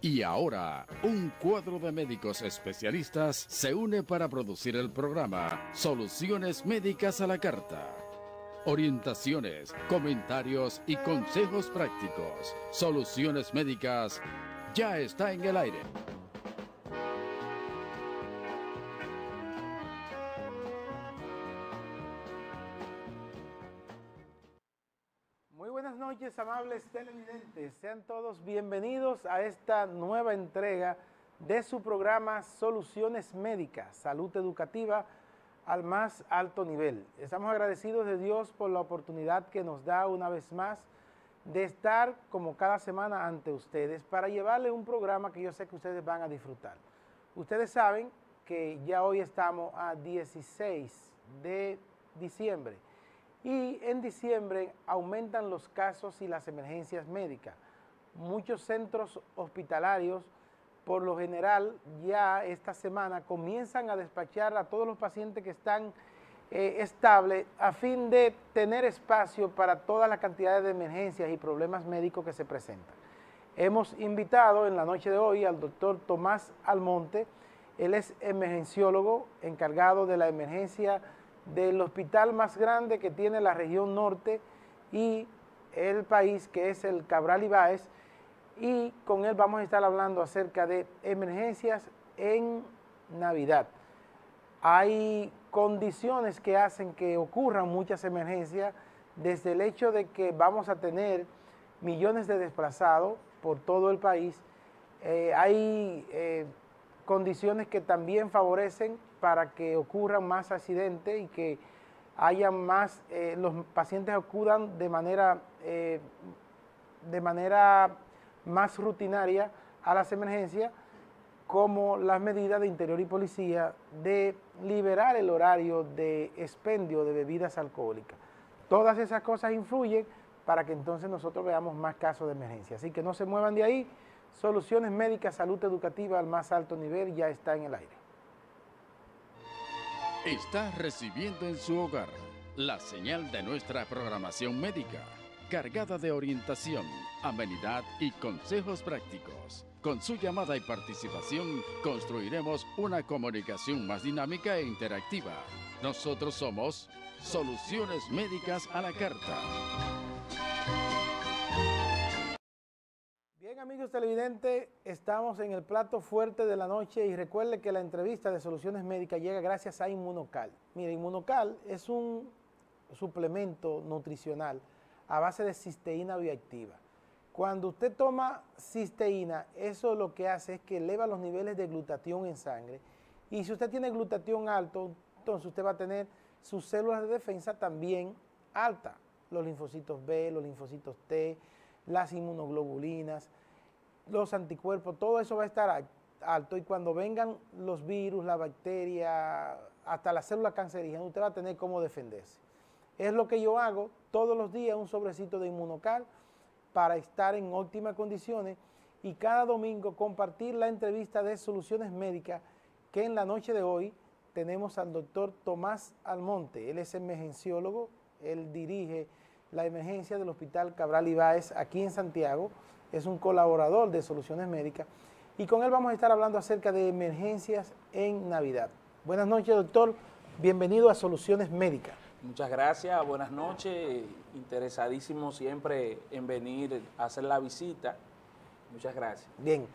Y ahora, un cuadro de médicos especialistas se une para producir el programa Soluciones Médicas a la Carta. Orientaciones, comentarios y consejos prácticos. Soluciones Médicas ya está en el aire. Muy buenas noches, amables televidentes. Sean todos bienvenidos a esta nueva entrega de su programa Soluciones Médicas, Salud Educativa al más alto nivel. Estamos agradecidos de Dios por la oportunidad que nos da una vez más de estar como cada semana ante ustedes para llevarle un programa que yo sé que ustedes van a disfrutar. Ustedes saben que ya hoy estamos a 16 de diciembre. Y en diciembre aumentan los casos y las emergencias médicas. Muchos centros hospitalarios, por lo general, ya esta semana comienzan a despachar a todos los pacientes que están estables a fin de tener espacio para todas las cantidades de emergencias y problemas médicos que se presentan. Hemos invitado en la noche de hoy al doctor Tomás Almonte. Él es emergenciólogo encargado de la emergencia del hospital más grande que tiene la región norte y el país, que es el Cabral Ibáez, y con él vamos a estar hablando acerca de emergencias en Navidad. Hay condiciones que hacen que ocurran muchas emergencias, desde el hecho de que vamos a tener millones de desplazados por todo el país. Hay condiciones que también favorecen para que ocurran más accidentes y que haya más, los pacientes acudan de manera más rutinaria a las emergencias, como las medidas de Interior y Policía de liberar el horario de expendio de bebidas alcohólicas. Todas esas cosas influyen para que entonces nosotros veamos más casos de emergencia. Así que no se muevan de ahí. Soluciones Médicas, Salud Educativa al más alto nivel ya está en el aire. Está recibiendo en su hogar la señal de nuestra programación médica, cargada de orientación, amenidad y consejos prácticos. Con su llamada y participación construiremos una comunicación más dinámica e interactiva. Nosotros somos Soluciones Médicas a la Carta. Bien, amigos televidentes, estamos en el plato fuerte de la noche y recuerde que la entrevista de Soluciones Médicas llega gracias a Inmunocal. Mire, Inmunocal es un suplemento nutricional a base de cisteína bioactiva. Cuando usted toma cisteína, eso lo que hace es que eleva los niveles de glutatión en sangre, y si usted tiene glutatión alto, entonces usted va a tener sus células de defensa también altas, los linfocitos B, los linfocitos T, las inmunoglobulinas, los anticuerpos, todo eso va a estar alto, y cuando vengan los virus, la bacteria, hasta las células cancerígenas, usted va a tener cómo defenderse. Es lo que yo hago todos los días, un sobrecito de Inmunocal para estar en óptimas condiciones, y cada domingo compartir la entrevista de Soluciones Médicas, que en la noche de hoy tenemos al doctor Tomás Almonte. Él es emergenciólogo, él dirige la emergencia del Hospital Cabral Ibáez aquí en Santiago, es un colaborador de Soluciones Médicas, y con él vamos a estar hablando acerca de emergencias en Navidad. Buenas noches, doctor, bienvenido a Soluciones Médicas. Muchas gracias, buenas noches, interesadísimo siempre en venir a hacer la visita. Muchas gracias. Bien,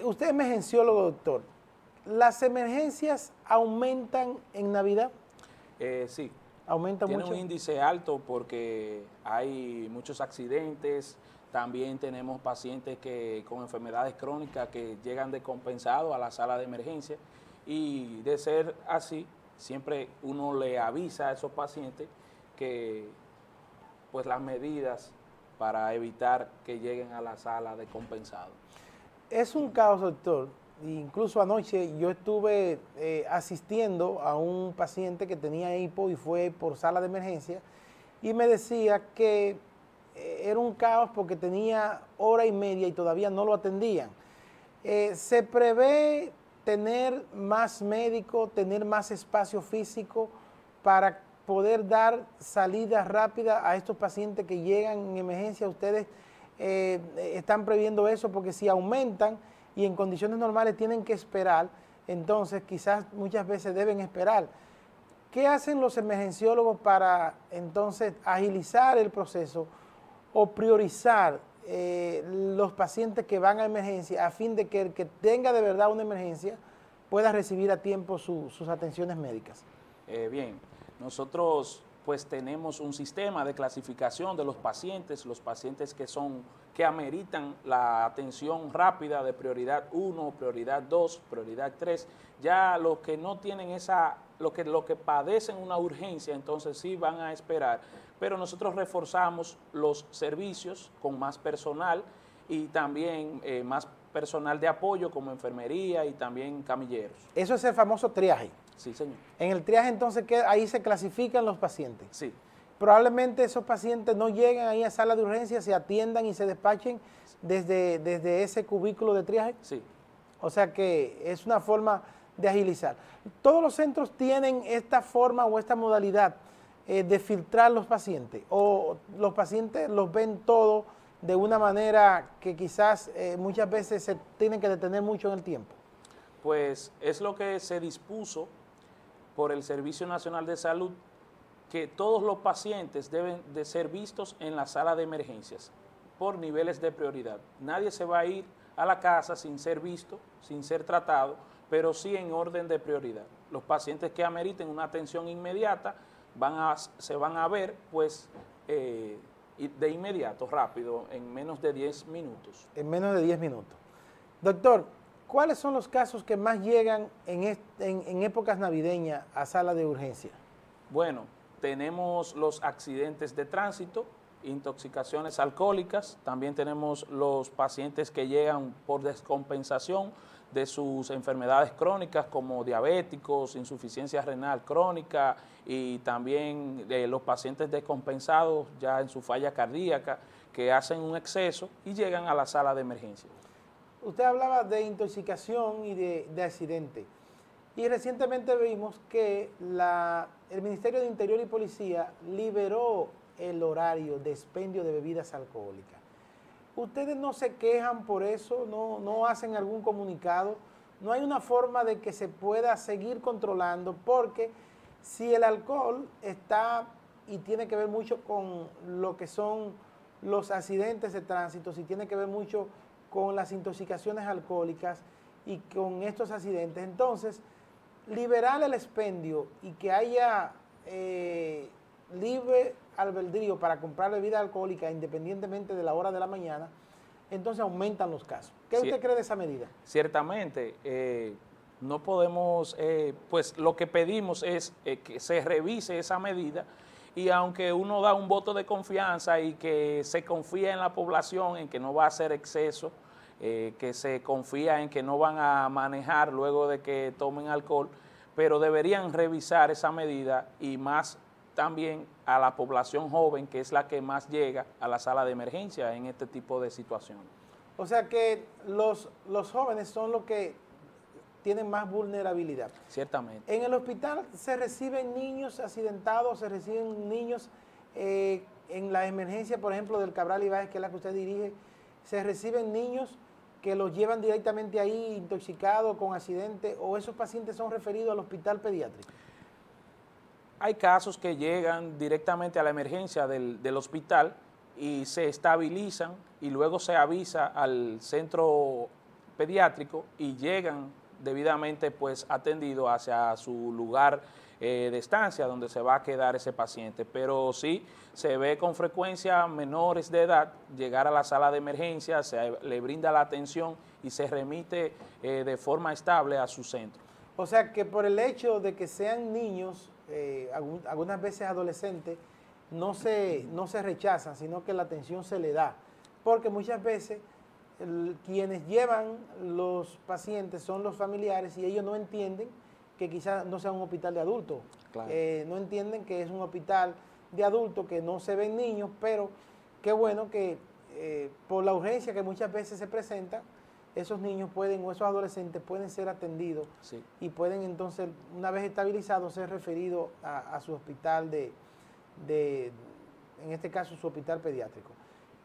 usted es emergenciólogo, doctor. ¿Las emergencias aumentan en Navidad? Sí. ¿Aumenta Tiene mucho? un índice alto porque hay muchos accidentes. También tenemos pacientes con enfermedades crónicas que llegan descompensados a la sala de emergencia, y de ser así, siempre uno le avisa a esos pacientes que pues las medidas para evitar que lleguen a la sala descompensados. Es un caos, doctor. Incluso anoche yo estuve asistiendo a un paciente que tenía hipo y fue por sala de emergencia, y me decía que era un caos porque tenía hora y media y todavía no lo atendían. ¿Se prevé tener más médicos, tener más espacio físico para poder dar salida rápida a estos pacientes que llegan en emergencia? ¿Ustedes están previendo eso, porque si aumentan y en condiciones normales tienen que esperar, entonces quizás muchas veces deben esperar. ¿Qué hacen los emergenciólogos para entonces agilizar el proceso o priorizar los pacientes que van a emergencia a fin de que el que tenga de verdad una emergencia pueda recibir a tiempo sus atenciones médicas? Bien, nosotros pues tenemos un sistema de clasificación de los pacientes que ameritan la atención rápida de prioridad 1, prioridad 2, prioridad 3. Ya los que no tienen lo que padecen una urgencia, entonces sí van a esperar, pero nosotros reforzamos los servicios con más personal y también más personal de apoyo como enfermería y también camilleros. Eso es el famoso triaje. Sí, señor. En el triaje entonces ahí se clasifican los pacientes. Sí. Probablemente esos pacientes no lleguen ahí a sala de urgencia, se atiendan y se despachen desde ese cubículo de triaje. Sí. O sea que es una forma de agilizar. ¿Todos los centros tienen esta forma o esta modalidad de filtrar los pacientes? ¿O los pacientes los ven todo de una manera que quizás muchas veces se tienen que detener mucho en el tiempo? Pues es lo que se dispuso por el Servicio Nacional de Salud, que todos los pacientes deben de ser vistos en la sala de emergencias por niveles de prioridad. Nadie se va a ir a la casa sin ser visto, sin ser tratado, pero sí en orden de prioridad. Los pacientes que ameriten una atención inmediata se van a ver pues de inmediato, rápido, en menos de 10 minutos. En menos de 10 minutos. Doctor, ¿cuáles son los casos que más llegan en épocas navideñas a sala de urgencia? Bueno, tenemos los accidentes de tránsito, intoxicaciones alcohólicas, también tenemos los pacientes que llegan por descompensación de sus enfermedades crónicas como diabéticos, insuficiencia renal crónica y también los pacientes descompensados ya en su falla cardíaca que hacen un exceso y llegan a la sala de emergencia. Usted hablaba de intoxicación y de accidente. Y recientemente vimos que el Ministerio de Interior y Policía liberó el horario de expendio de bebidas alcohólicas. ¿Ustedes no se quejan por eso? ¿No hacen algún comunicado? ¿No hay una forma de que se pueda seguir controlando? Porque si el alcohol está y tiene que ver mucho con lo que son los accidentes de tránsito, si tiene que ver mucho con las intoxicaciones alcohólicas y con estos accidentes, entonces liberar el expendio y que haya libre albedrío para comprar bebida alcohólica independientemente de la hora de la mañana, entonces aumentan los casos. ¿Qué usted cree de esa medida? Ciertamente, no podemos, pues lo que pedimos es que se revise esa medida y aunque uno da un voto de confianza y que se confía en la población en que no va a hacer exceso, que se confía en que no van a manejar luego de que tomen alcohol, pero deberían revisar esa medida y más también a la población joven, que es la que más llega a la sala de emergencia en este tipo de situaciones. O sea que los jóvenes son los que tienen más vulnerabilidad. Ciertamente. En el hospital se reciben niños accidentados, se reciben niños en la emergencia, por ejemplo, del Cabral Ibáez, que es la que usted dirige, se reciben niños que los llevan directamente ahí intoxicados con accidente, o esos pacientes son referidos al hospital pediátrico. Hay casos que llegan directamente a la emergencia del hospital y se estabilizan y luego se avisa al centro pediátrico y llegan debidamente pues atendidos hacia su lugar de estancia donde se va a quedar ese paciente. Pero sí se ve con frecuencia menores de edad llegar a la sala de emergencia, se le brinda la atención y se remite de forma estable a su centro. O sea que por el hecho de que sean niños, algunas veces adolescentes, no se rechazan, sino que la atención se le da. Porque muchas veces quienes llevan los pacientes son los familiares y ellos no entienden que quizás no sea un hospital de adultos. Claro. No entienden que es un hospital de adultos, que no se ven niños, pero qué bueno que por la urgencia que muchas veces se presenta, esos niños pueden, o esos adolescentes pueden ser atendidos, sí, y pueden entonces, una vez estabilizados, ser referidos a su hospital en este caso su hospital pediátrico.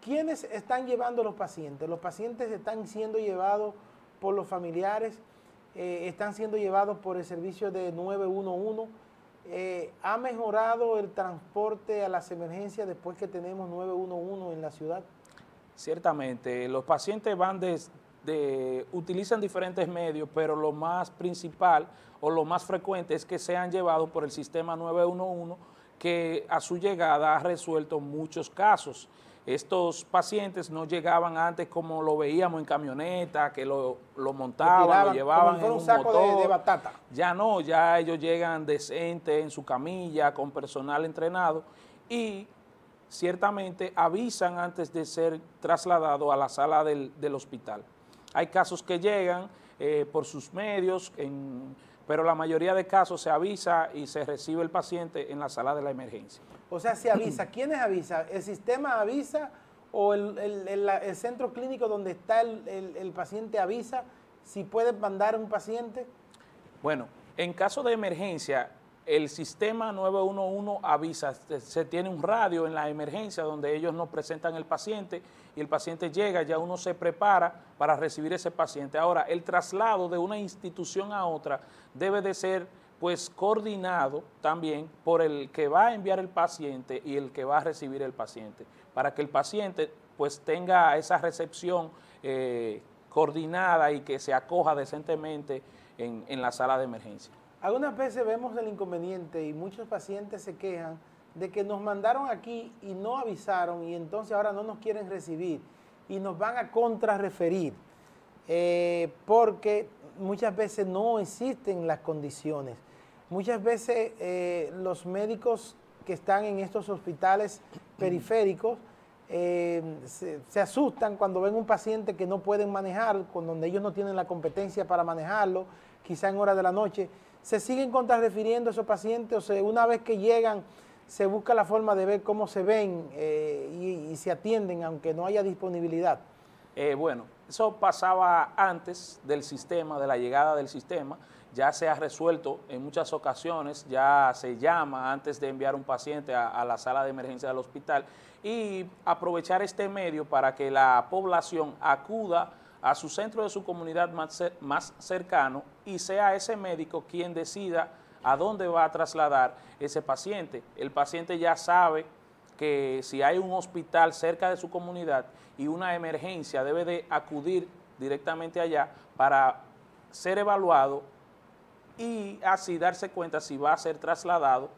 ¿quiénes están llevando los pacientes? Los pacientes están siendo llevados por los familiares, están siendo llevados por el servicio de 911. ¿Ha mejorado el transporte a las emergencias después que tenemos 911 en la ciudad? Ciertamente, los pacientes utilizan diferentes medios, pero lo más principal o lo más frecuente es que sean llevados por el sistema 911, que a su llegada ha resuelto muchos casos. Estos pacientes no llegaban antes como lo veíamos en camioneta, que lo montaban, lo llevaban en un motor. De batata. Ya no, ya ellos llegan decentes en su camilla, con personal entrenado y ciertamente avisan antes de ser trasladados a la sala del hospital. Hay casos que llegan por sus medios, pero la mayoría de casos se avisa y se recibe el paciente en la sala de la emergencia. O sea, se avisa. ¿Quiénes avisan? ¿El sistema avisa o el centro clínico donde está el paciente avisa si puede mandar un paciente? Bueno, en caso de emergencia, el sistema 911 avisa, se tiene un radio en la emergencia donde ellos nos presentan el paciente y el paciente llega, ya uno se prepara para recibir ese paciente. Ahora, el traslado de una institución a otra debe de ser pues coordinado también por el que va a enviar el paciente y el que va a recibir el paciente, para que el paciente pues tenga esa recepción coordinada y que se acoja decentemente en la sala de emergencia. Algunas veces vemos el inconveniente y muchos pacientes se quejan de que nos mandaron aquí y no avisaron y entonces ahora no nos quieren recibir y nos van a contrarreferir porque muchas veces no existen las condiciones. Muchas veces los médicos que están en estos hospitales periféricos se asustan cuando ven un paciente que no pueden manejar, donde ellos no tienen la competencia para manejarlo, quizá en horas de la noche. Se siguen contrarrefiriendo a esos pacientes, o sea, una vez que llegan se busca la forma de ver cómo se ven y se atienden aunque no haya disponibilidad. Bueno, eso pasaba antes del sistema, de la llegada del sistema. Ya se ha resuelto en muchas ocasiones, ya se llama antes de enviar un paciente a la sala de emergencia del hospital y aprovechar este medio para que la población acuda a su centro de su comunidad más cercano y sea ese médico quien decida a dónde va a trasladar ese paciente. El paciente ya sabe que si hay un hospital cerca de su comunidad y una emergencia, debe de acudir directamente allá para ser evaluado y así darse cuenta si va a ser trasladado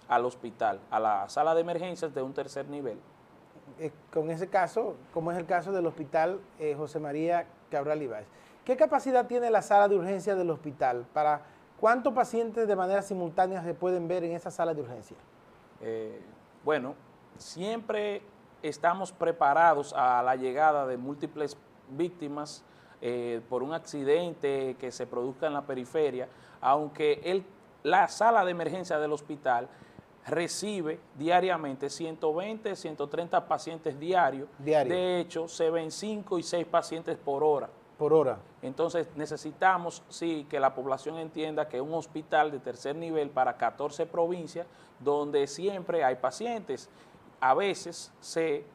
al hospital, a la sala de emergencias de un tercer nivel. Con ese caso, como es el caso del hospital José María Cabral Ibáez. ¿Qué capacidad tiene la sala de urgencia del hospital? ¿Para cuántos pacientes de manera simultánea se pueden ver en esa sala de urgencia? Bueno, siempre estamos preparados a la llegada de múltiples víctimas por un accidente que se produzca en la periferia, aunque la sala de emergencia del hospital recibe diariamente 120, 130 pacientes diarios. De hecho, se ven 5 y 6 pacientes por hora. Por hora. Entonces, necesitamos, sí, que la población entienda que es un hospital de tercer nivel para 14 provincias, donde siempre hay pacientes. A veces se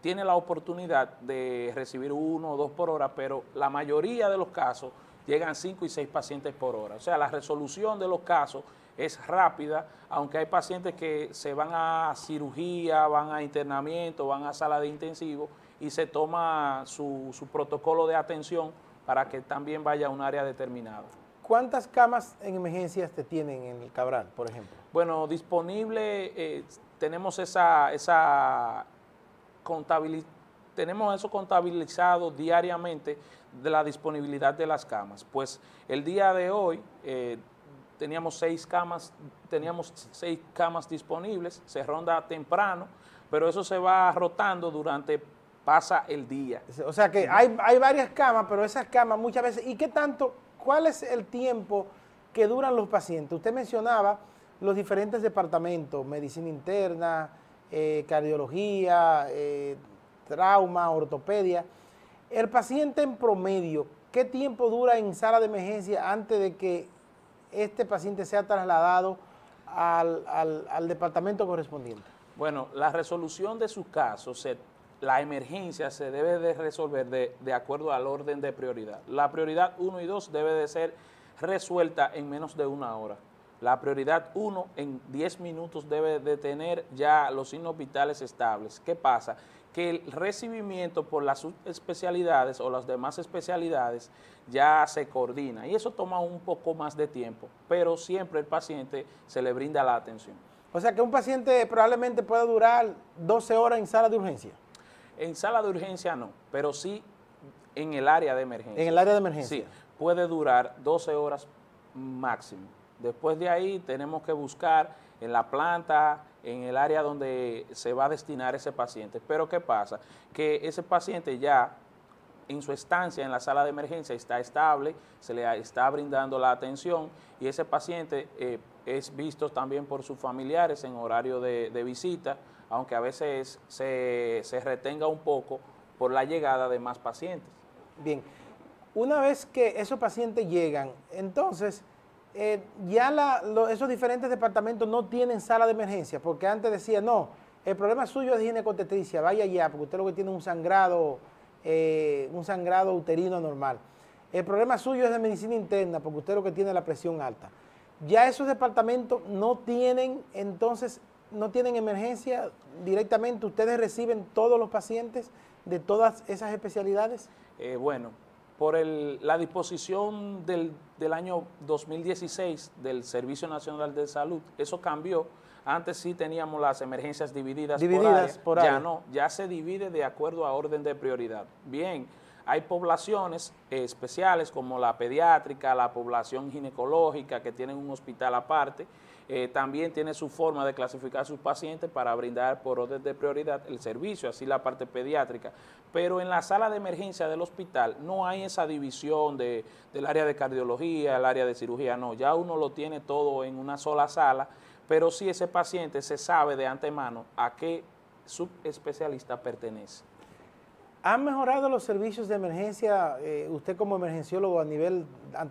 tiene la oportunidad de recibir 1 o 2 por hora, pero la mayoría de los casos llegan 5 y 6 pacientes por hora. O sea, la resolución de los casos es rápida, aunque hay pacientes que se van a cirugía, van a internamiento, van a sala de intensivo y se toma su protocolo de atención para que también vaya a un área determinada. ¿Cuántas camas en emergencias te tienen en el Cabral, por ejemplo? Bueno, disponible, tenemos tenemos eso contabilizado diariamente de la disponibilidad de las camas. Pues el día de hoy teníamos 6 camas disponibles, se ronda temprano, pero eso se va rotando pasa el día. O sea que hay varias camas, pero esas camas muchas veces, ¿y qué tanto, cuál es el tiempo que duran los pacientes? Usted mencionaba los diferentes departamentos, medicina interna, cardiología, trauma, ortopedia. El paciente en promedio, ¿qué tiempo dura en sala de emergencia antes de que este paciente sea trasladado al departamento correspondiente? Bueno, la resolución de su caso, la emergencia se debe de resolver de acuerdo al orden de prioridad. La prioridad 1 y 2 debe de ser resuelta en menos de 1 hora. La prioridad 1 en 10 minutos debe de tener ya los signos vitales estables. ¿Qué pasa? Que el recibimiento por las subespecialidades o las demás especialidades ya se coordina y eso toma un poco más de tiempo, pero siempre el paciente se le brinda la atención. O sea que un paciente probablemente pueda durar 12 horas en sala de urgencia. En sala de urgencia no, pero sí en el área de emergencia. En el área de emergencia. Sí, puede durar 12 horas máximo. Después de ahí tenemos que buscar en la planta, en el área donde se va a destinar ese paciente. Pero ¿qué pasa? Que ese paciente ya en su estancia en la sala de emergencia está estable, se le está brindando la atención y ese paciente es visto también por sus familiares en horario de visita, aunque a veces se retenga un poco por la llegada de más pacientes. Bien, una vez que esos pacientes llegan, entonces ya esos diferentes departamentos no tienen sala de emergencia, porque antes decía, no, el problema suyo es ginecotetricia, vaya allá, porque usted lo que tiene es un sangrado uterino normal. El problema suyo es de medicina interna, porque usted lo que tiene es la presión alta. Ya esos departamentos no tienen, entonces, no tienen emergencia directamente, ustedes reciben todos los pacientes de todas esas especialidades. Bueno, por la disposición del año 2016 del Servicio Nacional de Salud, eso cambió. Antes sí teníamos las emergencias divididas por área. Ya no, ya se divide de acuerdo a orden de prioridad. Bien, hay poblaciones especiales como la pediátrica, la población ginecológica que tienen un hospital aparte, también tiene su forma de clasificar a sus pacientes para brindar por orden de prioridad el servicio, así la parte pediátrica. Pero en la sala de emergencia del hospital no hay esa división del área de cardiología, el área de cirugía, no, ya uno lo tiene todo en una sola sala, pero sí ese paciente se sabe de antemano a qué subespecialista pertenece. ¿Han mejorado los servicios de emergencia, usted como emergenciólogo,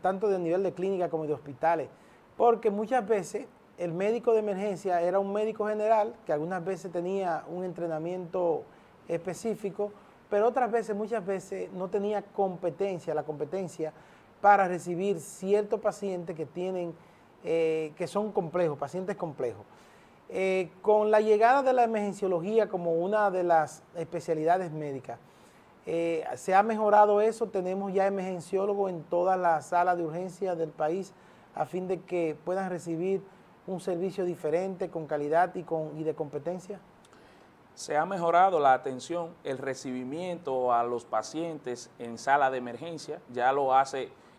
tanto de nivel de clínica como de hospitales? Porque muchas veces el médico de emergencia era un médico general que algunas veces tenía un entrenamiento específico, pero otras veces, muchas veces, no tenía la competencia para recibir ciertos pacientes que son complejos, pacientes complejos. Con la llegada de la emergenciología como una de las especialidades médicas, ¿se ha mejorado eso? ¿Tenemos ya emergenciólogos en todas las salas de urgencia del país a fin de que puedan recibir un servicio diferente, con calidad y de competencia? Se ha mejorado la atención, el recibimiento a los pacientes en sala de emergencia, ya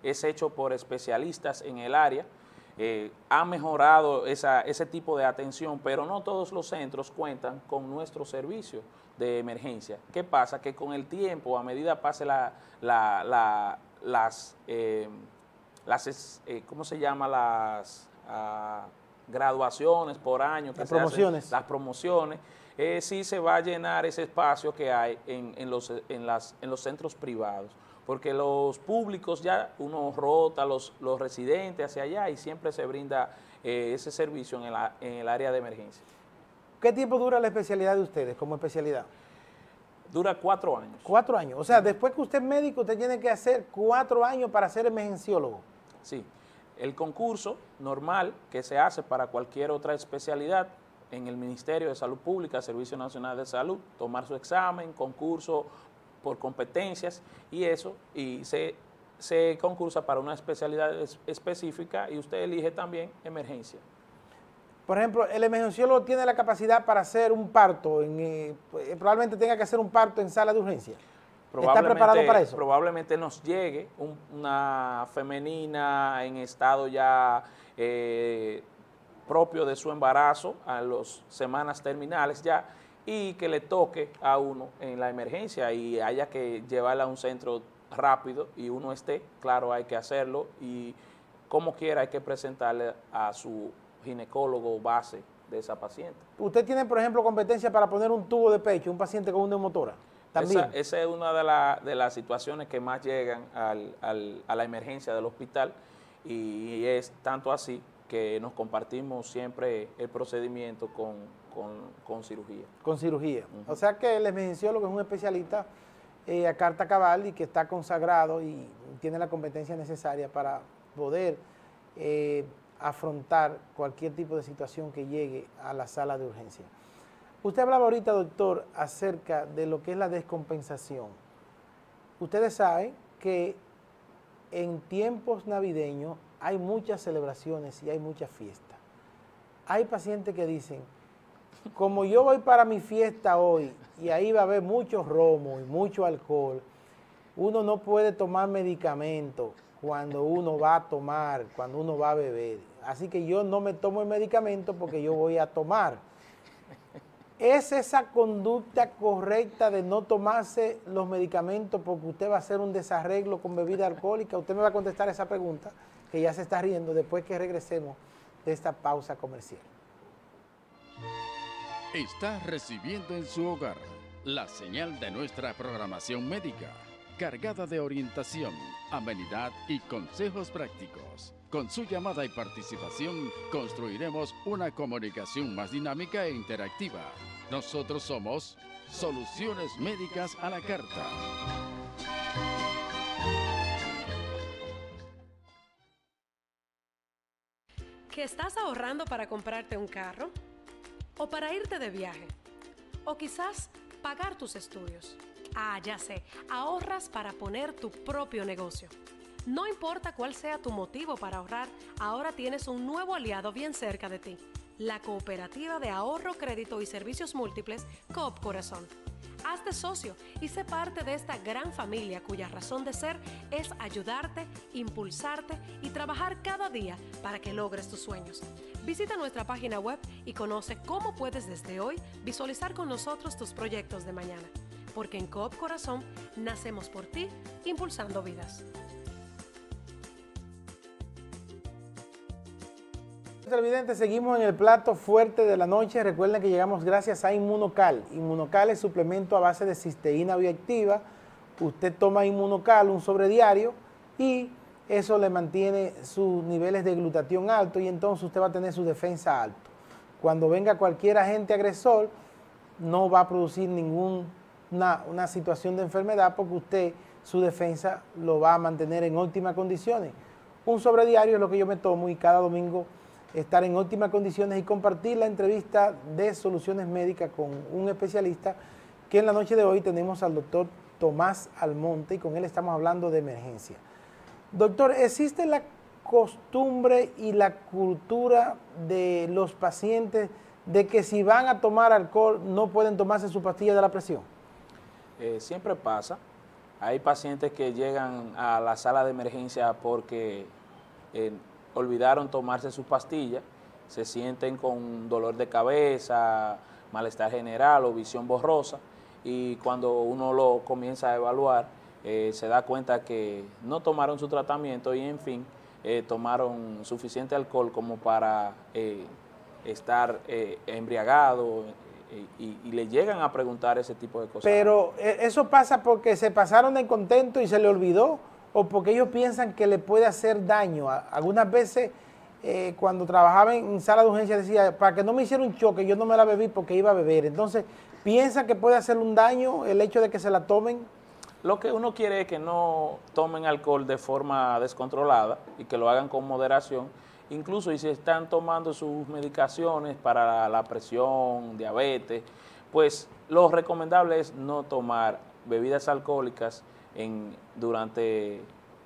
es hecho por especialistas en el área. Ha mejorado ese tipo de atención, pero no todos los centros cuentan con nuestro servicio de emergencia. ¿Qué pasa? Que con el tiempo, a medida pase ¿cómo se llama? Las graduaciones por año, que las promociones, sí se va a llenar ese espacio que hay en los centros privados. Porque los públicos ya uno rota los residentes hacia allá y siempre se brinda ese servicio en el área de emergencia. ¿Qué tiempo dura la especialidad de ustedes como especialidad? Dura 4 años. 4 años. O sea, después que usted es médico, usted tiene que hacer 4 años para ser emergenciólogo. Sí. El concurso normal que se hace para cualquier otra especialidad en el Ministerio de Salud Pública, Servicio Nacional de Salud, tomar su examen, concurso por competencias y eso, y se concursa para una especialidad específica y usted elige también emergencia. Por ejemplo, el emergenciólogo tiene la capacidad para hacer un parto, probablemente tenga que hacer un parto en sala de urgencia. ¿Está preparado para eso? Probablemente nos llegue una femenina en estado ya propio de su embarazo, a las semanas terminales ya, y que le toque a uno en la emergencia y haya que llevarla a un centro rápido y uno esté, claro, hay que hacerlo y como quiera hay que presentarle a su ginecólogo base de esa paciente. ¿Usted tiene, por ejemplo, competencia para poner un tubo de pecho, un paciente con una neumotora? ¿También? Esa es una de las situaciones que más llegan a la emergencia del hospital y es tanto así que nos compartimos siempre el procedimiento con con cirugía. Con cirugía. O sea que el emergenciólogo es un especialista a carta cabal y que está consagrado y tiene la competencia necesaria para poder afrontar cualquier tipo de situación que llegue a la sala de urgencia. Usted hablaba ahorita, doctor, acerca de lo que es la descompensación. Ustedes saben que en tiempos navideños hay muchas celebraciones y hay muchas fiestas. Hay pacientes que dicen, como yo voy para mi fiesta hoy y ahí va a haber mucho romo y mucho alcohol, uno no puede tomar medicamento cuando uno va a tomar, cuando uno va a beber. Así que yo no me tomo el medicamento porque yo voy a tomar. ¿Es esa conducta correcta de no tomarse los medicamentos porque usted va a hacer un desarreglo con bebida alcohólica? Usted me va a contestar esa pregunta, que ya se está riendo, después que regresemos de esta pausa comercial. Está recibiendo en su hogar la señal de nuestra programación médica, cargada de orientación, amenidad y consejos prácticos. Con su llamada y participación construiremos una comunicación más dinámica e interactiva. Nosotros somos Soluciones Médicas a la Carta. ¿Que estás ahorrando para comprarte un carro? ¿O para irte de viaje? ¿O quizás pagar tus estudios? Ah, ya sé, ahorras para poner tu propio negocio. No importa cuál sea tu motivo para ahorrar, ahora tienes un nuevo aliado bien cerca de ti. La Cooperativa de Ahorro, Crédito y Servicios Múltiples, Coop Corazón. Hazte socio y sé parte de esta gran familia cuya razón de ser es ayudarte, impulsarte y trabajar cada día para que logres tus sueños. Visita nuestra página web y conoce cómo puedes desde hoy visualizar con nosotros tus proyectos de mañana. Porque en Coop Corazón nacemos por ti, impulsando vidas. Televidentes, seguimos en el plato fuerte de la noche. Recuerden que llegamos gracias a Inmunocal. Inmunocal es suplemento a base de cisteína bioactiva. Usted toma Inmunocal un sobrediario y eso le mantiene sus niveles de glutatión alto y entonces usted va a tener su defensa alto. Cuando venga cualquier agente agresor, no va a producir una situación de enfermedad porque usted, su defensa, lo va a mantener en óptimas condiciones. Un sobrediario es lo que yo me tomo y cada domingo estar en óptimas condiciones y compartir la entrevista de Soluciones Médicas con un especialista que en la noche de hoy tenemos al doctor Tomás Almonte y con él estamos hablando de emergencia. Doctor, ¿existe la costumbre y la cultura de los pacientes de que si van a tomar alcohol no pueden tomarse su pastilla de la presión? Siempre pasa. Hay pacientes que llegan a la sala de emergencia porque olvidaron tomarse sus pastillas, se sienten con dolor de cabeza, malestar general o visión borrosa, y cuando uno lo comienza a evaluar, se da cuenta que no tomaron su tratamiento y, en fin, tomaron suficiente alcohol como para estar embriagado y le llegan a preguntar ese tipo de cosas. Pero ¿eso pasa porque se pasaron de contento y se le olvidó? ¿O porque ellos piensan que le puede hacer daño? Algunas veces cuando trabajaba en sala de urgencia decía, para que no me hiciera un choque, yo no me la bebí porque iba a beber. Entonces, ¿piensan que puede hacer un daño el hecho de que se la tomen? Lo que uno quiere es que no tomen alcohol de forma descontrolada y que lo hagan con moderación. Incluso y si están tomando sus medicaciones para la presión, diabetes, pues lo recomendable es no tomar bebidas alcohólicas durante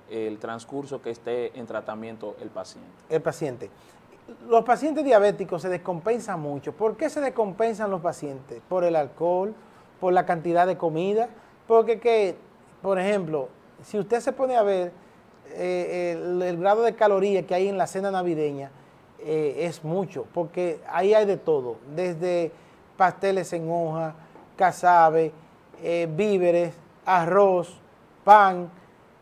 el transcurso que esté en tratamiento el paciente. El paciente. Los pacientes diabéticos se descompensan mucho. ¿Por qué se descompensan los pacientes? ¿Por el alcohol? ¿Por la cantidad de comida? Porque, por ejemplo, si usted se pone a ver el grado de calorías que hay en la cena navideña, es mucho, porque ahí hay de todo, desde pasteles en hoja, casabe, víveres, arroz, pan,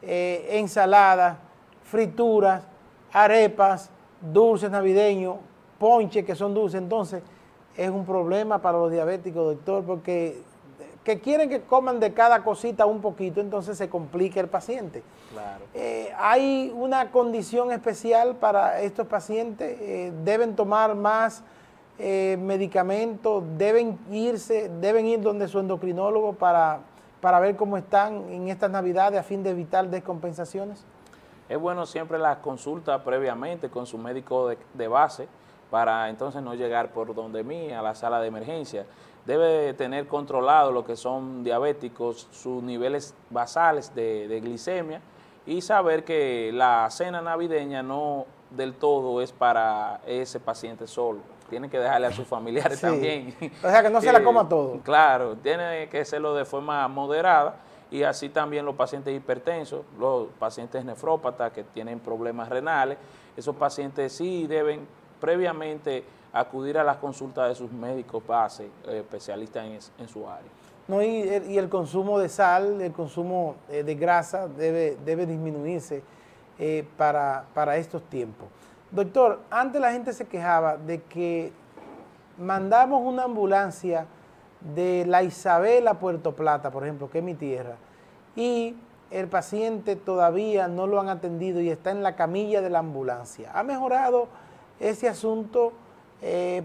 ensaladas, frituras, arepas, dulces navideños, ponche que son dulces. Entonces es un problema para los diabéticos, doctor, porque que quieren que coman de cada cosita un poquito, entonces se complica el paciente. Claro. ¿Hay una condición especial para estos pacientes? ¿Deben tomar más medicamentos, deben ir donde su endocrinólogo para ver cómo están en estas navidades a fin de evitar descompensaciones? Es bueno siempre la consulta previamente con su médico de base para entonces no llegar por donde mí a la sala de emergencia. Debe tener controlado lo que son diabéticos, sus niveles basales de glicemia y saber que la cena navideña no del todo es para ese paciente solo. Tiene que dejarle a sus familiares también. O sea, que no se la coma todo. Claro, tiene que hacerlo de forma moderada y así también los pacientes hipertensos, los pacientes nefrópatas que tienen problemas renales, esos pacientes sí deben previamente acudir a las consultas de sus médicos base, especialistas en su área. No, y el consumo de sal, el consumo de grasa debe disminuirse para estos tiempos. Doctor, antes la gente se quejaba de que mandamos una ambulancia de La Isabel a Puerto Plata, por ejemplo, que es mi tierra, y el paciente todavía no lo han atendido y está en la camilla de la ambulancia. ¿Ha mejorado ese asunto?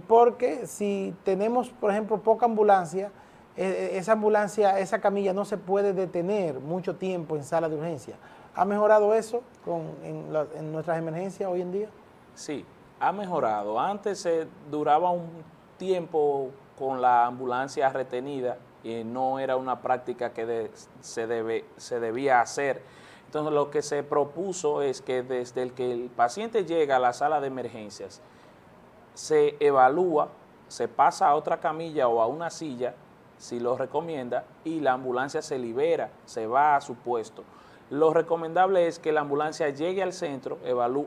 Porque si tenemos, por ejemplo, poca ambulancia, esa camilla no se puede detener mucho tiempo en sala de urgencia. ¿Ha mejorado eso en nuestras emergencias hoy en día? Sí, ha mejorado. Antes se duraba un tiempo con la ambulancia retenida y no era una práctica que se debía hacer. Entonces lo que se propuso es que desde el que el paciente llega a la sala de emergencias, se evalúa, se pasa a otra camilla o a una silla, si lo recomienda, y la ambulancia se libera, se va a su puesto. Lo recomendable es que la ambulancia llegue al centro,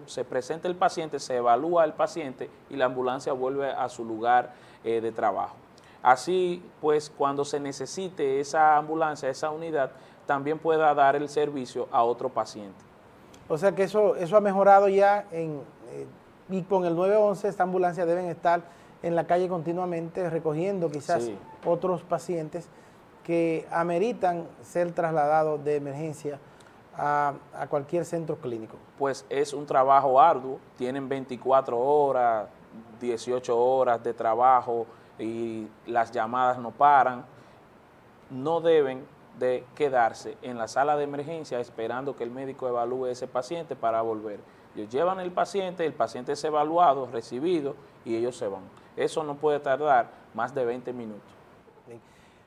se presente el paciente, se evalúa el paciente y la ambulancia vuelve a su lugar de trabajo. Así, pues, cuando se necesite esa ambulancia, esa unidad, también pueda dar el servicio a otro paciente. O sea que eso ha mejorado ya y con el 911 esta ambulancia deben estar en la calle continuamente recogiendo quizás otros pacientes que ameritan ser trasladados de emergencia a cualquier centro clínico. Pues es un trabajo arduo, tienen 24 horas, 18 horas de trabajo y las llamadas no paran. No deben de quedarse en la sala de emergencia esperando que el médico evalúe ese paciente para volver. Ellos llevan el paciente es evaluado, recibido y ellos se van. Eso no puede tardar más de 20 minutos.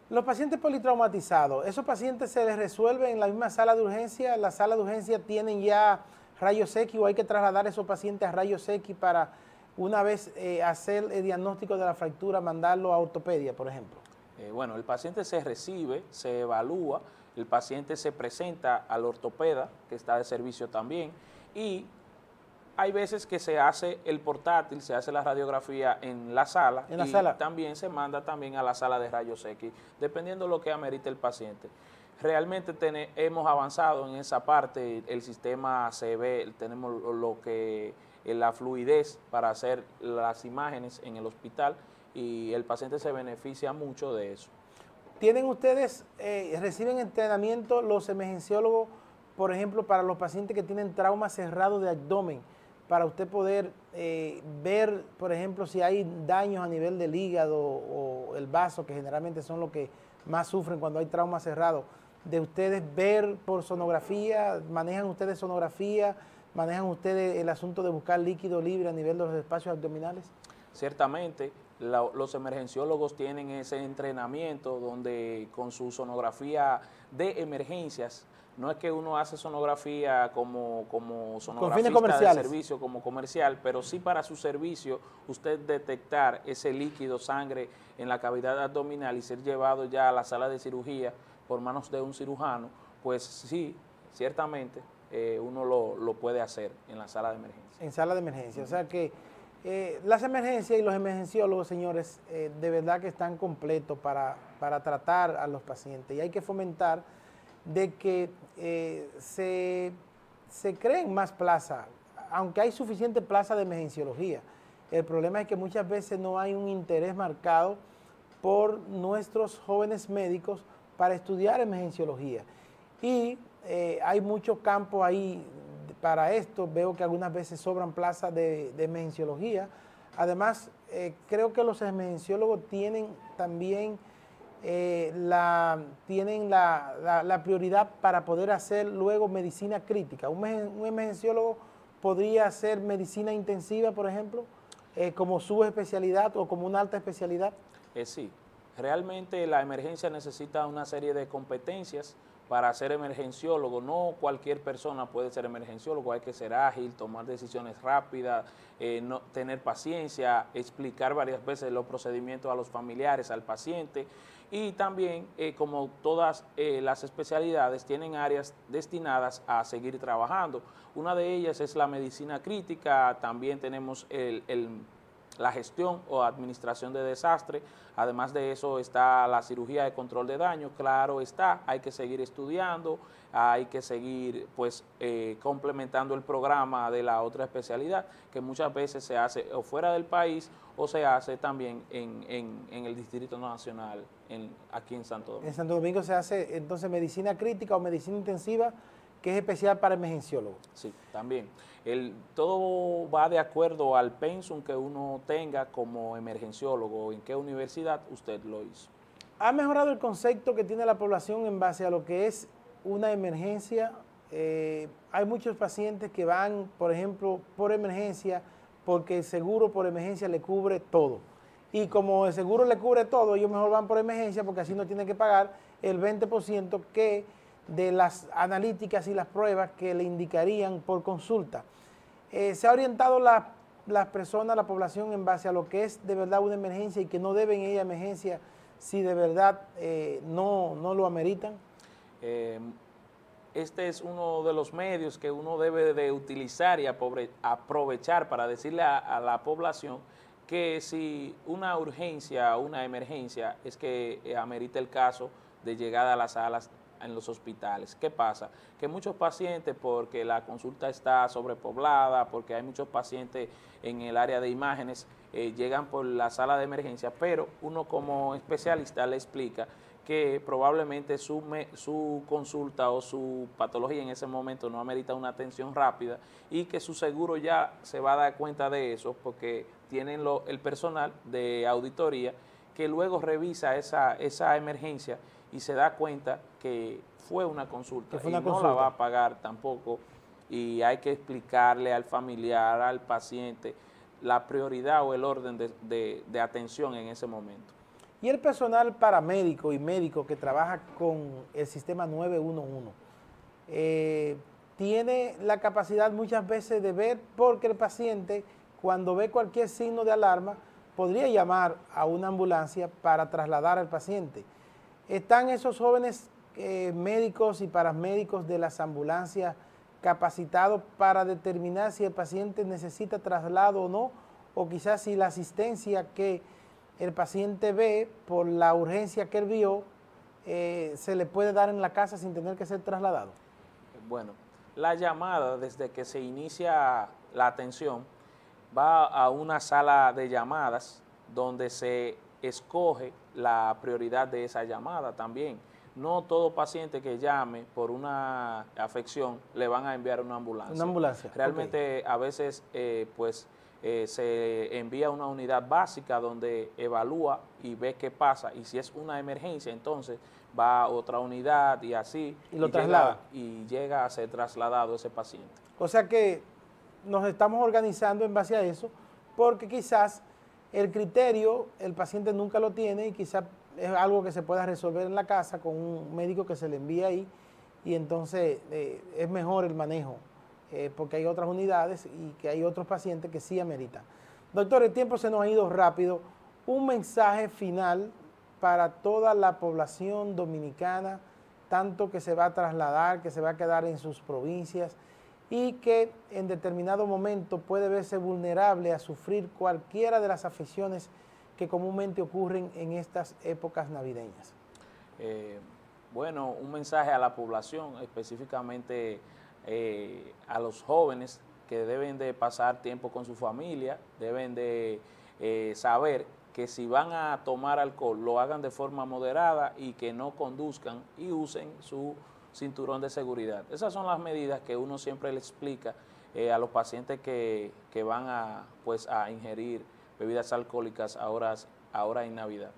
Los pacientes politraumatizados, ¿esos pacientes se les resuelve en la misma sala de urgencia? ¿Las salas de urgencia tienen ya rayos X o hay que trasladar a esos pacientes a rayos X para una vez hacer el diagnóstico de la fractura, mandarlo a ortopedia, por ejemplo? Bueno, el paciente se recibe, se evalúa, el paciente se presenta al ortopeda, que está de servicio también, y hay veces que se hace el portátil, se hace la radiografía en la sala también se manda también a la sala de rayos X, dependiendo de lo que amerite el paciente. Realmente hemos avanzado en esa parte, el sistema se ve, tenemos la fluidez para hacer las imágenes en el hospital y el paciente se beneficia mucho de eso. ¿Tienen ustedes, reciben entrenamiento los emergenciólogos, por ejemplo, para los pacientes que tienen trauma cerrado de abdomen, para usted poder ver, por ejemplo, si hay daños a nivel del hígado o el vaso, que generalmente son los que más sufren cuando hay trauma cerrado, de ustedes ver por sonografía? ¿Manejan ustedes sonografía? ¿Manejan ustedes el asunto de buscar líquido libre a nivel de los espacios abdominales? Ciertamente, los emergenciólogos tienen ese entrenamiento donde con su sonografía de emergencias, no es que uno hace sonografía como sonografista de servicio, como comercial, pero sí para su servicio, usted detectar ese líquido, sangre en la cavidad abdominal y ser llevado ya a la sala de cirugía por manos de un cirujano, pues sí, ciertamente uno lo puede hacer en la sala de emergencia. En sala de emergencia, o sea que las emergencias y los emergenciólogos, señores, de verdad que están completos para tratar a los pacientes y hay que fomentar de que se creen más plazas, aunque hay suficiente plaza de emergenciología. El problema es que muchas veces no hay un interés marcado por nuestros jóvenes médicos para estudiar emergenciología. Y hay muchos campos ahí para esto. Veo que algunas veces sobran plazas de emergenciología, Además, creo que los emergenciólogos tienen también la prioridad para poder hacer luego medicina crítica. Un emergenciólogo podría hacer medicina intensiva, por ejemplo, como su especialidad o como una alta especialidad. Sí, realmente la emergencia necesita una serie de competencias para ser emergenciólogo. No cualquier persona puede ser emergenciólogo, hay que ser ágil, tomar decisiones rápidas, no, tener paciencia, explicar varias veces los procedimientos a los familiares, al paciente, y también, como todas las especialidades, tienen áreas destinadas a seguir trabajando. Una de ellas es la medicina crítica, también tenemos la gestión o administración de desastre. Además de eso está la cirugía de control de daño. Claro está, hay que seguir estudiando, hay que seguir pues complementando el programa de la otra especialidad, que muchas veces se hace o fuera del país o se hace también en el Distrito Nacional, aquí en Santo Domingo. En Santo Domingo se hace entonces medicina crítica o medicina intensiva, que es especial para emergenciólogos. Sí, también. Todo va de acuerdo al pensum que uno tenga como emergenciólogo, en qué universidad usted lo hizo. ¿Ha mejorado el concepto que tiene la población en base a lo que es una emergencia? Hay muchos pacientes que van, por ejemplo, por emergencia, porque el seguro por emergencia le cubre todo. Y como el seguro le cubre todo, ellos mejor van por emergencia porque así no tienen que pagar el 20% que de las analíticas y las pruebas que le indicarían por consulta. Se ha orientado las personas, la población, en base a lo que es de verdad una emergencia y que no deben ir a emergencia si de verdad no lo ameritan. Este es uno de los medios que uno debe de utilizar y aprovechar para decirle a la población que si una urgencia o una emergencia es que amerita el caso de llegada a las salas en los hospitales. ¿Qué pasa? Que muchos pacientes, porque la consulta está sobrepoblada, porque hay muchos pacientes en el área de imágenes, llegan por la sala de emergencia, pero uno como especialista le explica que probablemente su consulta o su patología en ese momento no amerita una atención rápida y que su seguro ya se va a dar cuenta de eso porque tienen el personal de auditoría que luego revisa esa emergencia y se da cuenta que fue una consulta y no la va a pagar tampoco, y hay que explicarle al familiar, al paciente, la prioridad o el orden de atención en ese momento. Y el personal paramédico y médico que trabaja con el sistema 911, tiene la capacidad muchas veces de ver, porque el paciente, cuando ve cualquier signo de alarma, podría llamar a una ambulancia para trasladar al paciente. ¿Están esos jóvenes médicos y paramédicos de las ambulancias capacitados para determinar si el paciente necesita traslado o no? O quizás si la asistencia que el paciente ve por la urgencia que él vio se le puede dar en la casa sin tener que ser trasladado. Bueno, la llamada desde que se inicia la atención va a una sala de llamadas donde se escoge la prioridad de esa llamada también. No todo paciente que llame por una afección le van a enviar una ambulancia. Una ambulancia. Realmente a veces se envía una unidad básica donde evalúa y ve qué pasa, y si es una emergencia entonces va a otra unidad y así y lo traslada y llega a ser trasladado ese paciente. O sea que nos estamos organizando en base a eso, porque quizás el criterio el paciente nunca lo tiene y quizás es algo que se pueda resolver en la casa con un médico que se le envía ahí, y entonces es mejor el manejo, porque hay otras unidades y que hay otros pacientes que sí ameritan. Doctor, el tiempo se nos ha ido rápido. Un mensaje final para toda la población dominicana, tanto que se va a trasladar, que se va a quedar en sus provincias y que en determinado momento puede verse vulnerable a sufrir cualquiera de las afecciones que comúnmente ocurren en estas épocas navideñas. Bueno, un mensaje a la población, específicamente a los jóvenes, que deben de pasar tiempo con su familia, deben de saber que si van a tomar alcohol lo hagan de forma moderada y que no conduzcan y usen su cinturón de seguridad. Esas son las medidas que uno siempre le explica a los pacientes que van a ingerir bebidas alcohólicas ahora en Navidad.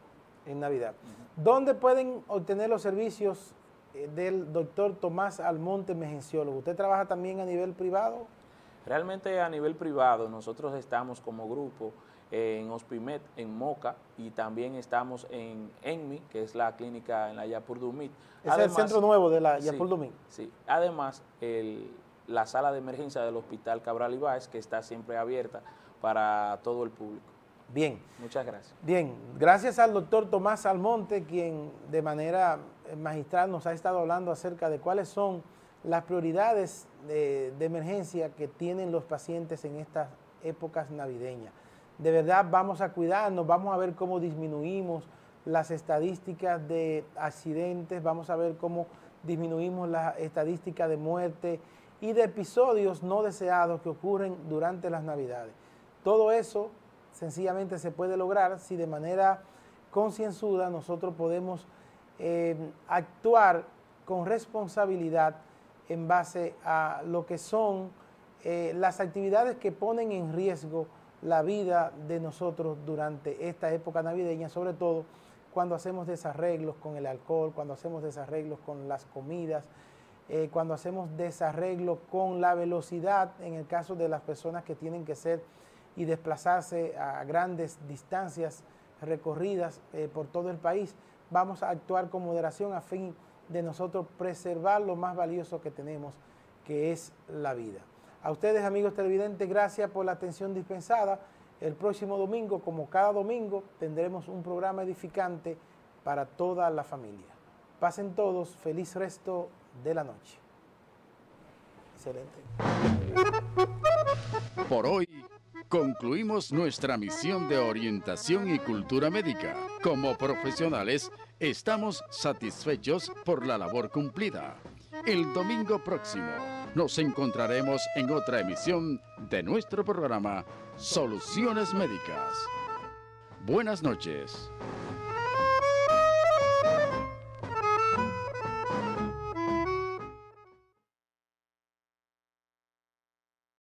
En Navidad. ¿Dónde pueden obtener los servicios del doctor Tomás Almonte, mejenciólogo? ¿Usted trabaja también a nivel privado? Realmente a nivel privado nosotros estamos como grupo en Hospimed, en Moca, y también estamos en ENMI, que es la clínica en la Yapur Dumit. Es el centro nuevo de la Yapur Dumit. Sí, además la sala de emergencia del Hospital Cabral Ibáez, que está siempre abierta para todo el público. Bien. Muchas gracias. Bien, gracias al doctor Tomás Almonte, quien de manera magistral nos ha estado hablando acerca de cuáles son las prioridades de emergencia que tienen los pacientes en estas épocas navideñas. De verdad vamos a cuidarnos, vamos a ver cómo disminuimos las estadísticas de accidentes, vamos a ver cómo disminuimos la estadística de muerte y de episodios no deseados que ocurren durante las Navidades. Todo eso sencillamente se puede lograr si de manera concienzuda nosotros podemos actuar con responsabilidad en base a lo que son las actividades que ponen en riesgo la vida de nosotros durante esta época navideña, sobre todo cuando hacemos desarreglos con el alcohol, cuando hacemos desarreglos con las comidas, cuando hacemos desarreglos con la velocidad, en el caso de las personas que tienen que ser y desplazarse a grandes distancias recorridas por todo el país. Vamos a actuar con moderación a fin de nosotros preservar lo más valioso que tenemos, que es la vida. A ustedes, amigos televidentes, gracias por la atención dispensada. El próximo domingo, como cada domingo, tendremos un programa edificante para toda la familia. Pasen todos, feliz resto de la noche. Excelente. Por hoy concluimos nuestra misión de orientación y cultura médica. Como profesionales, estamos satisfechos por la labor cumplida. El domingo próximo nos encontraremos en otra emisión de nuestro programa Soluciones Médicas. Buenas noches.